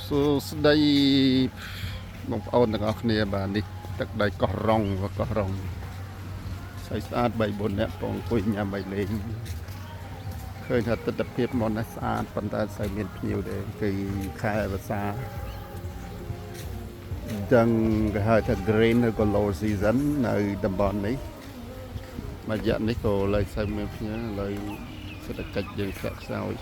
ស្ដីបងប្អូនទាំងអស់គ្នាបាទនេះទឹកដីកោះរ៉ុងកោះរ៉ុងស្អាតស្អាត3-4នាក់បងអង្គុយញ៉ាំបាយលេងឃើញថាទស្សនភាពមកណាស់ស្អាតប៉ុន្តែស្អីមានភ្ញៀវទេគឺខែវស្សាចឹងគេហៅថា green ឬក៏ low season នៅតំបន់នេះមួយរយៈនេះក៏លើស្អីមានភ្ញៀវលើសេដ្ឋកិច្ចយើងធ្លាក់ខ្សោយ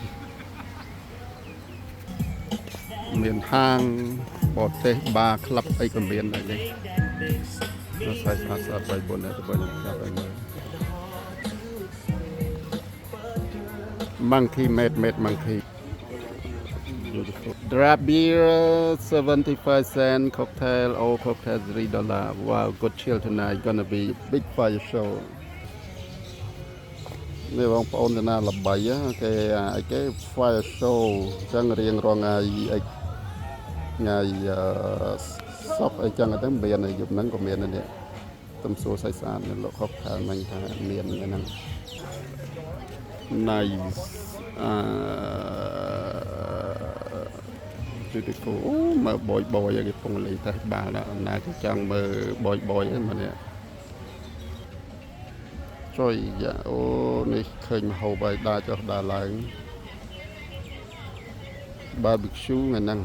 មានហាងបរទេសបារក្លឹបអីក៏មានដែរនេះនៅស្អាតស្អាត3-4នាក់ទៅខ្ញុំចាប់ឲ្យមើល Monkey made monkey beautiful draft beer 75 cent cocktail all cocktail $3 wow good chill tonight gonna be big fire show នេះបងប្អូនតាណាល្បីគេអីគេ fire show ចឹងរៀងរាល់ថ្ងៃសពអីចឹងទៅមានយប់ហ្នឹងក៏មានដែរនេះទំសួរស្អាតស្អាតលោកខុសខាងមិញថាមានហ្នឹង nice beautiful មើលបយគេពងលេងតែបាល់ណាគេចង់មើលបយហ្នឹងមកនេះជួយយ៉ាអូនេះឃើញមហូបឲ្យដើរចុះដើរឡើង barbecue ហ្នឹង